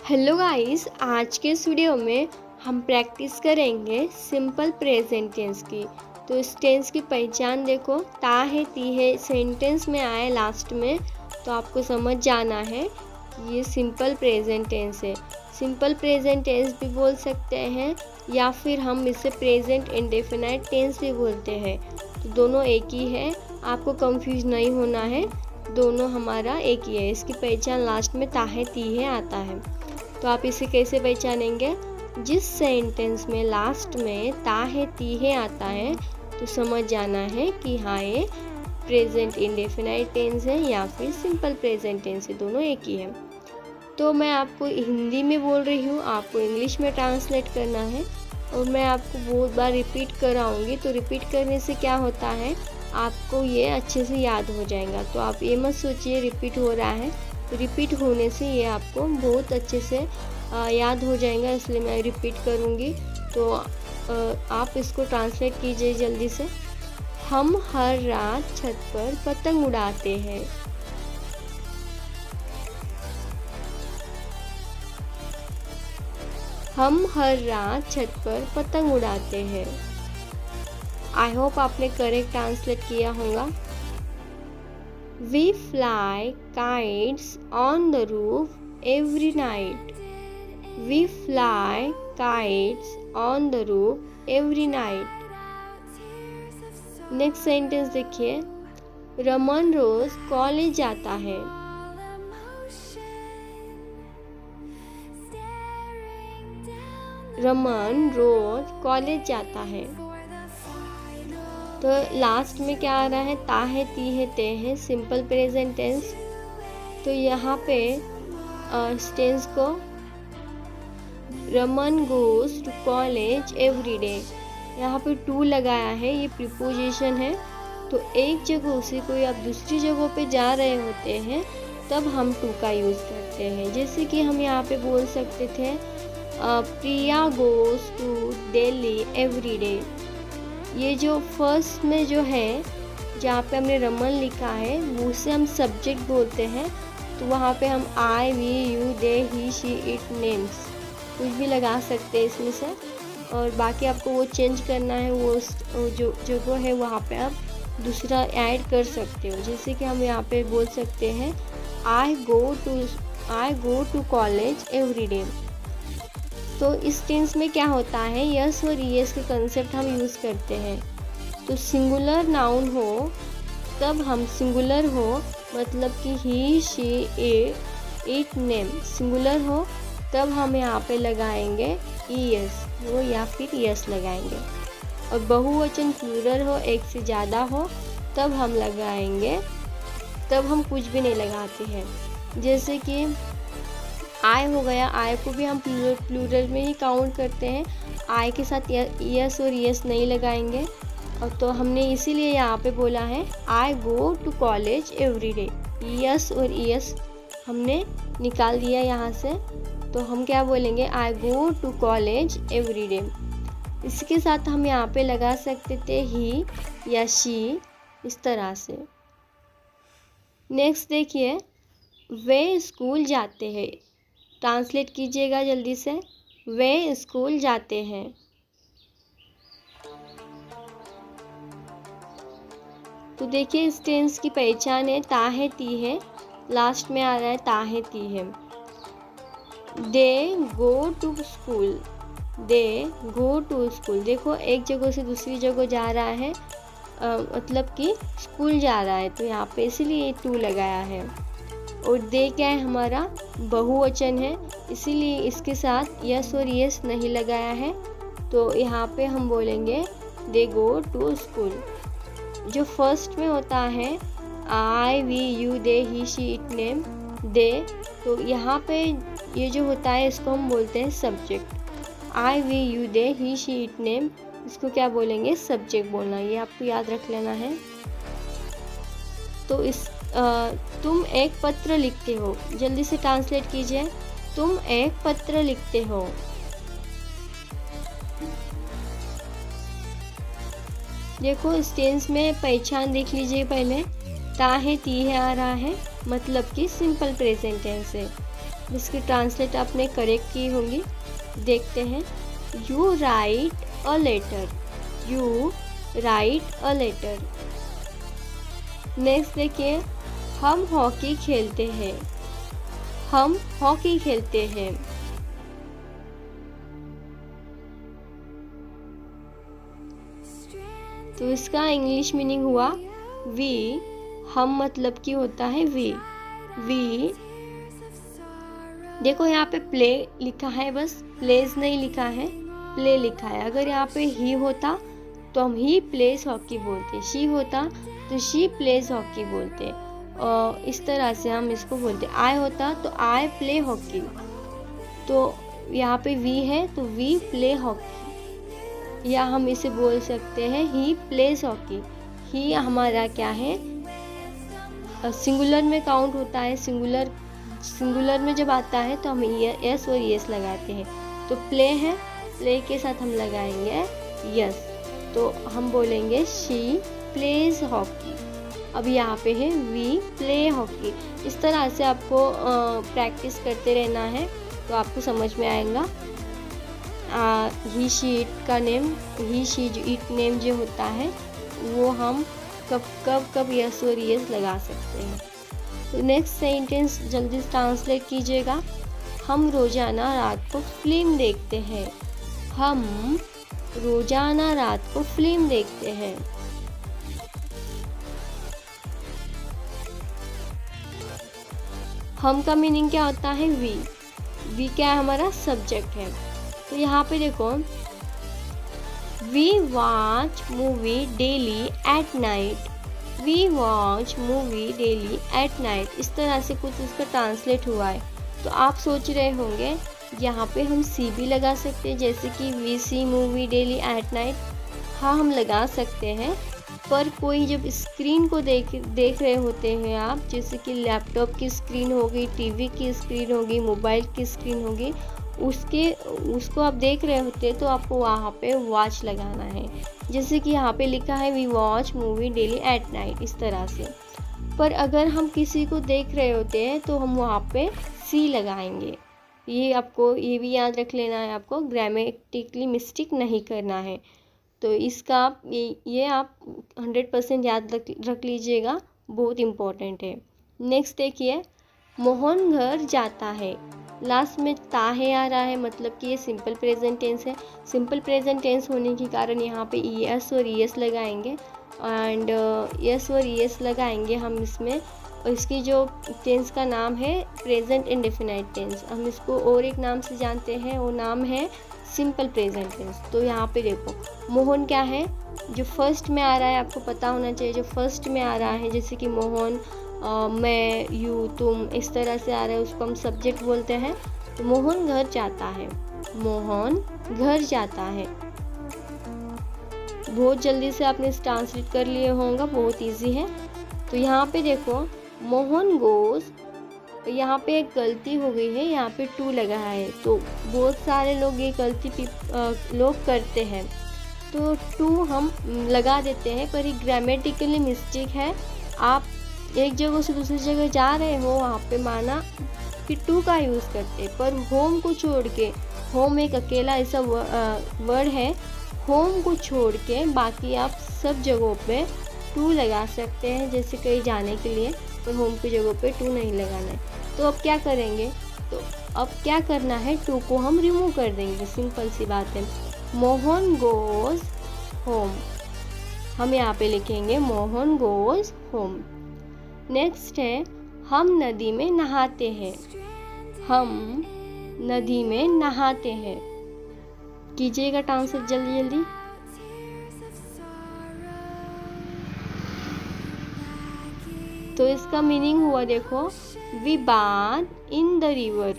Hello guys, आज के इस वीडियो में हम प्रैक्टिस करेंगे सिंपल प्रेजेंट टेंस की। तो इस टेंस की पहचान देखो, ता है ती है सेंटेंस में आए लास्ट में, तो आपको समझ जाना है कि ये सिंपल प्रेजेंट टेंस है। सिंपल प्रेजेंट टेंस भी बोल सकते हैं या फिर हम इसे प्रेजेंट इंडेफिनाइट टेंस भी बोलते हैं। तो दोनों एक ही है, आपको कंफ्यूज नहीं होना है, दोनों हमारा एक ही है। इसकी पहचान लास्ट में ता है ती है आता है। तो आप इसे कैसे पहचानेंगे? जिस सेंटेंस में लास्ट में ता है ती है आता है तो समझ जाना है कि हाँ ये प्रेजेंट इंडेफिनाइट टेंस है या फिर सिंपल प्रेजेंट टेंस है, दोनों एक ही है। तो मैं आपको हिंदी में बोल रही हूँ, आपको इंग्लिश में ट्रांसलेट करना है और मैं आपको बहुत बार रिपीट कराऊंगी। तो रिपीट करने से क्या होता है, आपको ये अच्छे से याद हो जाएगा। तो आप ये मत सोचिए रिपीट हो रहा है, रिपीट होने से ये आपको बहुत अच्छे से याद हो जाएगा, इसलिए मैं रिपीट करूँगी। तो आप इसको ट्रांसलेट कीजिए जल्दी से। हम हर रात छत पर पतंग उड़ाते हैं। हम हर रात छत पर पतंग उड़ाते हैं। आई होप आपने करेक्ट ट्रांसलेट किया होगा। We fly kites on the roof every night. We fly kites on the roof every night. Next sentence देखिए, रमन रोज कॉलेज जाता है। रमन रोज कॉलेज जाता है। तो लास्ट में क्या आ रहा है, ता है ती है ते है, सिंपल प्रेजेंट टेंस। तो यहाँ पे टेंस को Raman goes to college every day, यहाँ पे टू लगाया है, ये प्रीपोजिशन है। तो एक जगह से कोई आप दूसरी जगह पे जा रहे होते हैं तब हम टू का यूज़ करते हैं। जैसे कि हम यहाँ पे बोल सकते थे Priya goes to Delhi every day. ये जो फर्स्ट में जो है, जहाँ पे हमने रमन लिखा है वो से हम सब्जेक्ट बोलते हैं। तो वहाँ पे हम I we you they he she it names कुछ भी लगा सकते हैं इसमें से। और बाकी आपको वो चेंज करना है, वो जो जगह है वहाँ पे आप दूसरा ऐड कर सकते हो। जैसे कि हम यहाँ पे बोल सकते हैं I go to college every day. तो इस टेंस में क्या होता है, यस और यस के कंसेप्ट हम यूज़ करते हैं। तो सिंगुलर नाउन हो तब हम सिंगुलर हो मतलब कि ही शी इट नेम, सिंगुलर हो तब हम यहाँ पे लगाएंगे ईएस वो या फिर यस लगाएंगे। और बहुवचन प्लूरल हो, एक से ज़्यादा हो, तब हम लगाएंगे, तब हम कुछ भी नहीं लगाते हैं। जैसे कि आय हो गया, आय को भी हम प्लूरल में ही काउंट करते हैं, आय के साथ यस और यस नहीं लगाएंगे। और तो हमने इसीलिए यहाँ पे बोला है I go to college every day, yes और यस हमने निकाल दिया यहाँ से। तो हम क्या बोलेंगे, I go to college every day. इसके साथ हम यहाँ पे लगा सकते थे ही या शी, इस तरह से। नेक्स्ट देखिए, वे स्कूल जाते हैं। ट्रांसलेट कीजिएगा जल्दी से, वे स्कूल जाते हैं। तो देखिए इस टेंस की पहचान है ता है ती है, लास्ट में आ रहा है ता है ती है। They go to school, they go to school. देखो एक जगह से दूसरी जगह जा रहा है, मतलब कि स्कूल जा रहा है, तो यहाँ पे इसीलिए टू लगाया है। और दे क्या है, हमारा बहुवचन है, इसीलिए इसके साथ यस और यस नहीं लगाया है। तो यहाँ पे हम बोलेंगे दे गो टू स्कूल। जो फर्स्ट में होता है I we you they he she it name दे, तो यहाँ पे ये जो होता है इसको हम बोलते हैं subject. I we you they he she it name, इसको क्या बोलेंगे, सब्जेक्ट बोलना, ये आपको याद रख लेना है। तो तुम एक पत्र लिखते हो, जल्दी से ट्रांसलेट कीजिए, तुम एक पत्र लिखते हो। देखो इस टेंस में पहचान देख लीजिए पहले, ता है ती है आ रहा है, मतलब कि सिंपल प्रेजेंट टेंस है। जिसकी ट्रांसलेट आपने करेक्ट की होंगी। देखते हैं। You write a letter, you write a letter. Next देखिए, हम हॉकी खेलते हैं, हम हॉकी खेलते हैं। तो इसका इंग्लिश मीनिंग हुआ वी, हम मतलब कि होता है वी, वी। देखो यहाँ पे प्ले लिखा है, बस प्लेज नहीं लिखा है, प्ले लिखा है। अगर यहाँ पे ही होता तो हम ही प्लेस हॉकी बोलते, शी होता तो शी प्लेज हॉकी बोलते, और इस तरह से हम इसको बोलते। आई होता तो आई प्ले हॉकी, तो यहाँ पे वी है तो वी प्ले हॉकी। या हम इसे बोल सकते हैं ही प्लेज हॉकी। ही हमारा क्या है, सिंगुलर में काउंट होता है। सिंगुलर में जब आता है तो हम एस और यस लगाते हैं। तो प्ले है, प्ले के साथ हम लगाएंगे यस, तो हम बोलेंगे शी प्लेज हॉकी। अब यहाँ पे है वी प्ले हॉकी। इस तरह से आपको प्रैक्टिस करते रहना है तो आपको समझ में आएगा। ही शी इट का name, he she it name जो होता है वो हम कब यस और यस लगा सकते हैं। तो नेक्स्ट सेंटेंस जल्दी ट्रांसलेट कीजिएगा। हम रोजाना रात को फिल्म देखते हैं, हम रोजाना रात को फिल्म देखते हैं। हम का मीनिंग क्या होता है, वी क्या है, हमारा सब्जेक्ट है। तो यहाँ पे देखो, we watch movie daily at night, we watch movie daily at night. इस तरह से कुछ इसका ट्रांसलेट हुआ है। तो आप सोच रहे होंगे यहाँ पे हम सी भी लगा सकते हैं, जैसे कि we see movie daily at night. हाँ, हम लगा सकते हैं, पर कोई जब स्क्रीन को देख रहे होते हैं आप, जैसे कि लैपटॉप की स्क्रीन होगी, टीवी की स्क्रीन होगी, मोबाइल की स्क्रीन होगी, उसको आप देख रहे होते हैं तो आपको वहाँ पे वॉच लगाना है। जैसे कि यहाँ पे लिखा है we watch movie daily at night, इस तरह से। पर अगर हम किसी को देख रहे होते हैं तो हम वहाँ पे सी लगाएंगे। ये भी याद रख लेना है, आपको ग्रामेटिकली मिस्टेक नहीं करना है। तो इसका ये आप 100% याद रख लीजिएगा, बहुत इम्पोर्टेंट है। नेक्स्ट देखिए, मोहन घर जाता है। लास्ट में ताहे आ रहा है, मतलब कि ये सिंपल प्रेजेंट टेंस है। सिंपल प्रेजेंट टेंस होने के कारण यहाँ पे एस और एस लगाएंगे, एंड एस और एस लगाएंगे हम इसमें। और इसकी जो टेंस का नाम है प्रेजेंट इंडेफिनाइट टेंस, हम इसको और एक नाम से जानते हैं, वो नाम है सिंपल प्रेजेंट टेंस। तो यहाँ पे देखो, मोहन क्या है, जो फर्स्ट में आ रहा है, आपको पता होना चाहिए जो फर्स्ट में आ रहा है, जैसे कि मोहन, मैं, यू, तुम, इस तरह से आ रहा है, उसको हम सब्जेक्ट बोलते हैं। तो मोहन घर जाता है, मोहन घर जाता है। बहुत जल्दी से आपने ट्रांसलेट कर लिए होंगे, बहुत इजी है। तो यहाँ पे देखो, मोहन गोज, यहाँ पे एक गलती हो गई है, यहाँ पे टू लगा है। तो बहुत सारे लोग ये गलती लोग करते हैं, तो टू हम लगा देते हैं, पर ये ग्रामेटिकली मिस्टेक है। आप एक जगह से दूसरी जगह जा रहे हो, वहाँ पे माना कि टू का यूज़ करते, पर होम को छोड़ के, होम एक अकेला ऐसा वर्ड है, होम को छोड़ के बाकी आप सब जगहों पे टू लगा सकते हैं, जैसे कहीं जाने के लिए, पर होम की जगह पे टू नहीं लगाना है। तो अब क्या करेंगे, तो अब क्या करना है, टू को हम रिमूव कर देंगे, सिंपल सी बात है। मोहन गोज होम, हम यहाँ पे लिखेंगे मोहन गोज होम। नेक्स्ट है, हम नदी में नहाते हैं, हम नदी में नहाते हैं। कीजिएगा ट्रांसलेट जल्दी जल्दी। तो इसका मीनिंग हुआ, देखो, we bath in the river,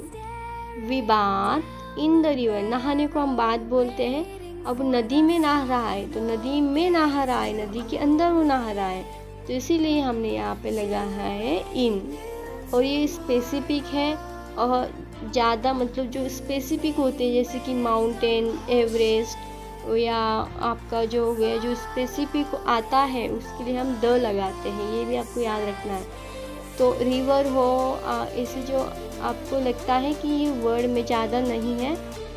we bath in the river. नहाने को हम बाथ बोलते हैं। अब नदी में नहा रहा है, तो नदी में नहा रहा है, नदी के अंदर वो नहा रहा है, तो इसीलिए हमने यहाँ पे लगाया है इन। और ये स्पेसिफिक है, और ज़्यादा मतलब जो स्पेसिफिक होते हैं, जैसे कि माउंटेन, एवरेस्ट, या आपका जो हो गया जो स्पेसिफिक आता है, उसके लिए हम द लगाते हैं। ये भी आपको याद रखना है। तो रिवर हो ऐसे जो आपको लगता है कि ये वर्ड में ज़्यादा नहीं है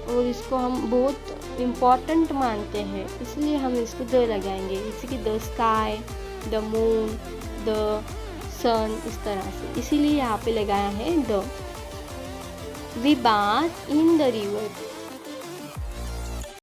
और इसको हम बहुत इम्पॉर्टेंट मानते हैं, इसलिए हम इसको द लगाएंगे। जैसे कि the sky, the moon, the sun, इस तरह से, इसीलिए यहाँ पे लगाया है the. We bath in the river.